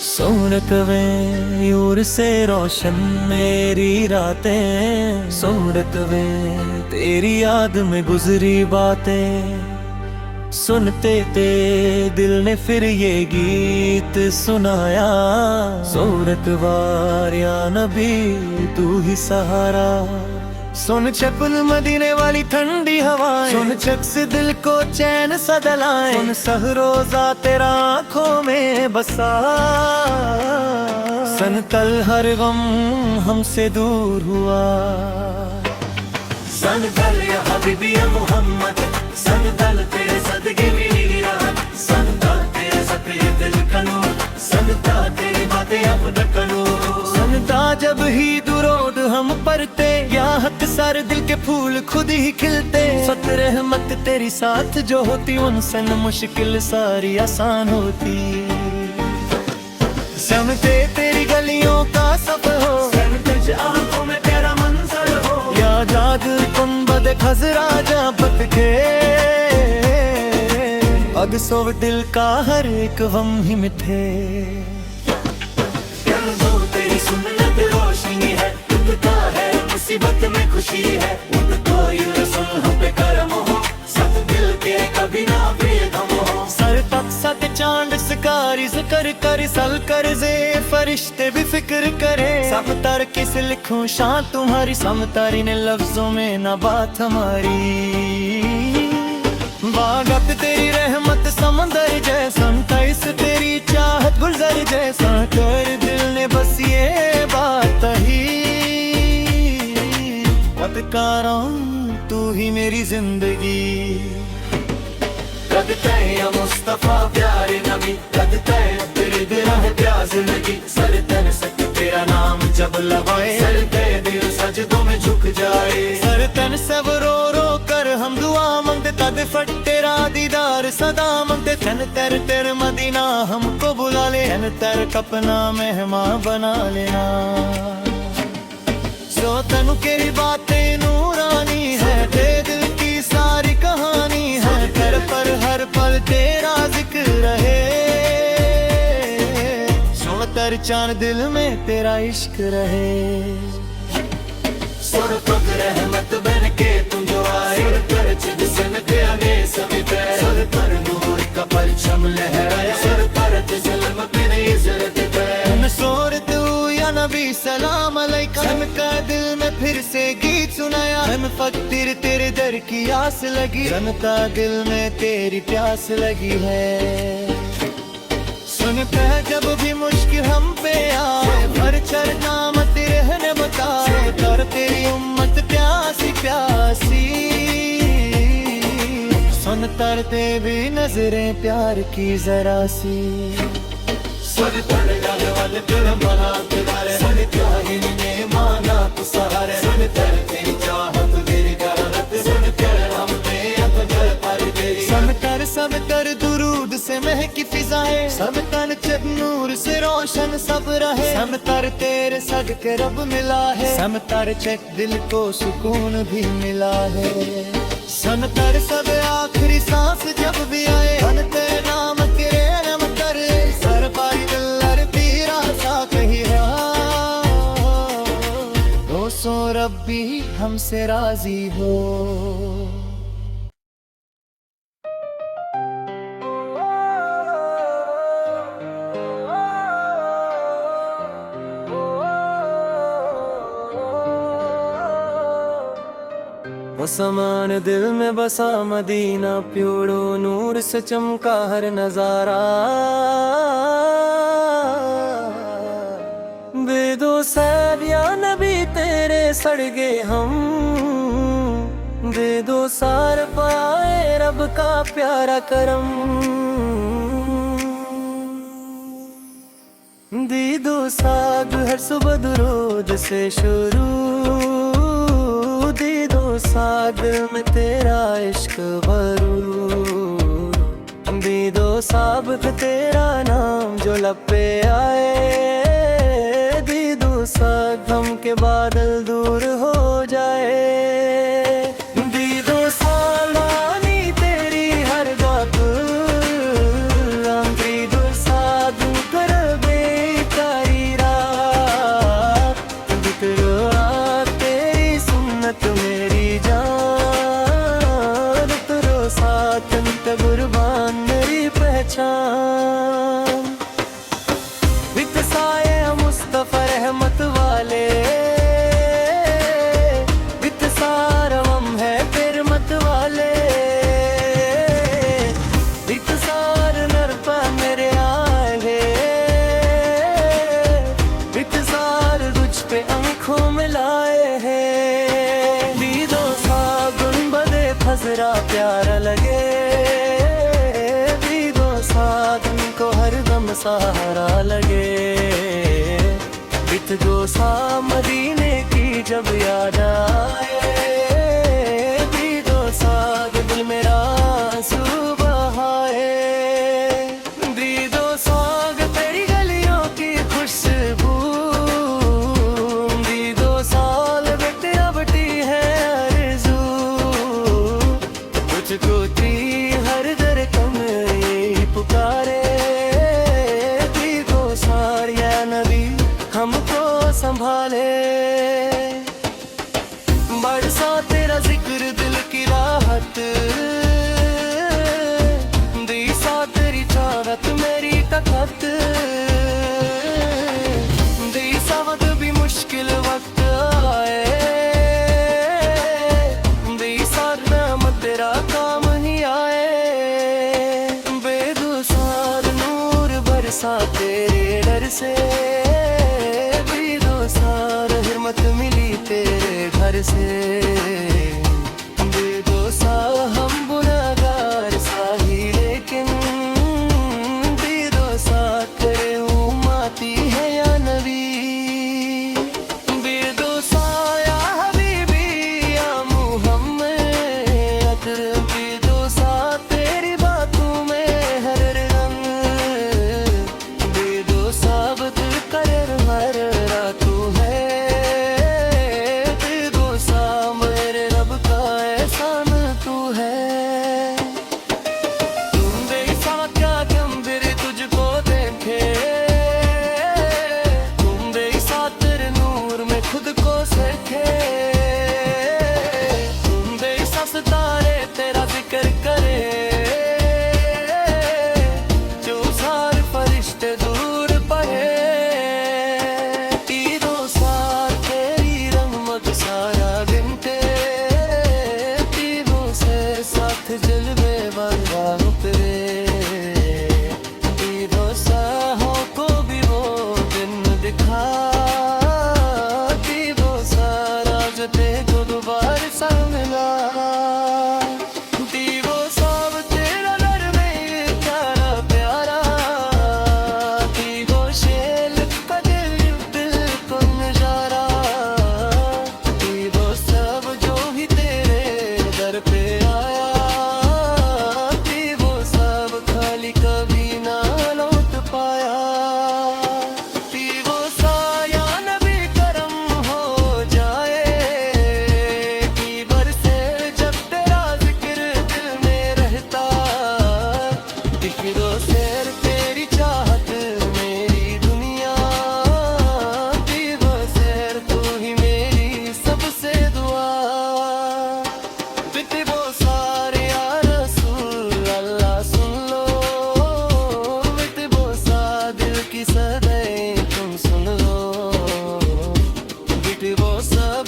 सोनत में यूर से रोशन मेरी रातें, सोनत में तेरी याद में गुजरी बातें। सुनते ते दिल ने फिर ये गीत सुनाया, सोरत वार या नबी तू ही सहारा। सुन चपल मदीने वाली ठंडी हवाएं, सुन चक से दिल को चैन सा दलाएं। सुन सहरोजा तेरा आँखों में बसा, सन कल हर गम हमसे दूर हुआ। सन कल या हबीबी या मोहम्मद, सन कल तेरे सदके मिली राहत। सन कल तेरे सपने दिल का नूर, सन कल तेरी बातें अब ढकनो। सन कल जब ही दुरूद हम पढ़ते, या हक सारे दिल के फूल खुद ही खिलते। सत रहमत तेरी साथ जो होती, उनसे न मुश्किल सारी आसान होती। समझे तेरी गलियों का सफर हो, तुझ आंखों में तेरा मंजर हो, या जादू कुंबद खजरा जा बतके। अग सो दिल का हर एक गम ही मिठे। तेरी सुन्नत रोशनी है, उठता है मुसीबत में खुशी है। उनको रसूल हम पे करम हो, सब दिल के कभी ना बेगम हो। सर तक सत चांद सकारी जिक्र कर, सल कर जे फरिश्ते भी फिक्र करे। सब तर किस लिखूं शान तुम्हारी, समतारी ने लफ्जों में ना बात हमारी। बागत तेरी रहमत समंदर जैसा, तैस तेरी चाहत गुलजर जैसा। कर दिल ने बस ये बात ही, पतकारा तू ही मेरी जिंदगी। कद तय या मुस्तफा प्यारे नबी, कद तय तेरे दिल है प्यास लगी। सर तन सक तेरा नाम जब लवाए, सर तय दिल सजदों में झुक जाए। सर तन सब रो रो कर हम दुआ मांगते, तद फट तेरा दीदार सदा मांगते। तन तर तेरे मदीना हमको बुला ले, तन तर अपना मेहमान बना लेना। सो तनु केरी बातें नूरानी है, ते दिल की सारी कहानी है। कर पर हर पल तेरा जिक्र रहे, सुन तर चांद दिल में तेरा इश्क रहे। सुर पग रहमत बन के तुम जो आए, सुर पर जिस्म के आगे सभी पे। सुर पर नूर का परचम लहराया, सुर पर जुल्म पे नहीं इज्जत पे। सुर तू या नबी सलाम अलैका, का दिल में फिर से गीत सुनाया। हम फकीर तेरे दर की आस लगी, जनता दिल में तेरी प्यास लगी है। सुन कह जब भी मुश्किल हम पे आए, भर चरना मत रहने बताए। कर तेरी उम्मत प्यासी प्यासी, सुन तरते भी नजरें प्यार की जरा सी। सुन तर जाने वाले तेरे मना तुझारे, सुन त्यागी ने माना तू सहारे। सुन तर तेरी चाहत तेरी गरत, सुन तेरे नाम में अपजल पर तेरी। सब तर दुरूद से महकी फिजाएं, सब तन चक नूर से रोशन सब रहे। सब तर तेरे सदके रब मिला है, सब तर चक दिल को सुकून भी मिला है। सन तर सब आखिरी सांस जब भी आए, मन तेरे नाम तेरे नम कर। सर पारी दिलर पीरा सा कही तो सो रब्बी हमसे राजी हो। समान दिल में बसा मदीना, प्योड़ो नूर से चमका हर नजारा। बेदो सैद या नबी तेरे सड़गे हम, दे दो सार पाए रब का प्यारा करम। दी दो साग हर सुबह दुरूद से शुरू, दी दो साग में तेरा इश्क भरू। दी दो साबत तेरा नाम जो लब पे आए, दी दो साग हम के बादल दूर हो जाए। दी दो सालानी तेरी हर बात, दी दो साधु कर बे किस्मत मेरी जान, तेरो साथ ते कुर्बान मेरी पहचान। बित साए मुस्तफा रहमत वाले, बित सारवम है फिर मत वाले, बित सार नरपा मेरे आए, बित सार तुझ पे आंखों में लाए हैं। दीदो सा गुनबदे फजरा प्यारा लगे, दीदो सा को हरदम सहारा लगे। बित दो सा मदीने की जब याद आए, दीदो सा दिल मेरा आंसू बहाए। दीदो साग तेरी गलियों की खुशबू, दीदो साल बेटिया बटी है आरज़ू, तुझको थी हर दर कम यही पुकारे। दीदो सार या नबी हमको संभाले, बरसा तेरा जिक्र दिल की राहत, दी सा तेरी चाहत मेरी तकत, दी सा वक्त भी मुश्किल वक्त आए, दी सा नाम तेरा काम ही आए। बेदुसार नूर बरसा तेरे डर से, बेदुसार हिम्मत मिली तेरे घर से। बेदोसा हम गुनहगार साही लेकिन, बेदोसा तेरे उम्मती है या नबी। बेदोसा या हबीबी या मुहम्मद, बेदोसा तेरी बातों में हर रंग, बेदोसा बद कर हर रातू है, बेदोसा मेरे रब का एहसान तू है। तुम जैसा क्या गंभीर तुझको देखे, तुम जैसा तेरे नूर में खुद को सेखे, तुम जैसा सितारे तेरा जिक्र करे, जो सारे फरिश्ते दूर पड़े। दीदो सार तेरी रहमत सारा दिन ते, दीदो से साथ जलवे वाला उतरे। दीदो सा हो को भी वो दिन दिखा, दीदो सारा जो तेको दोबारा सा मिला। दीदो साब तेरा दर में प्यारा प्यारा, दीदो शेल का दिल को नजारा, दीदो सब जो ही तेरे दर पे आया, दीदो सब खाली कभी ना लौट पाया। दीदो सा या नबी करम हो जाए, कि बरसे जब तेरा जिक्र दिल में रहता, दिखरो शेर तेरी चाहत मेरी दुनिया, दीदो शेर तू ही मेरी सबसे दुआ। बितबो सारे या रसूल अल्लाह सुन लो, बितबो सा दिल की सदाएं तुम सुन लो, बितबो सब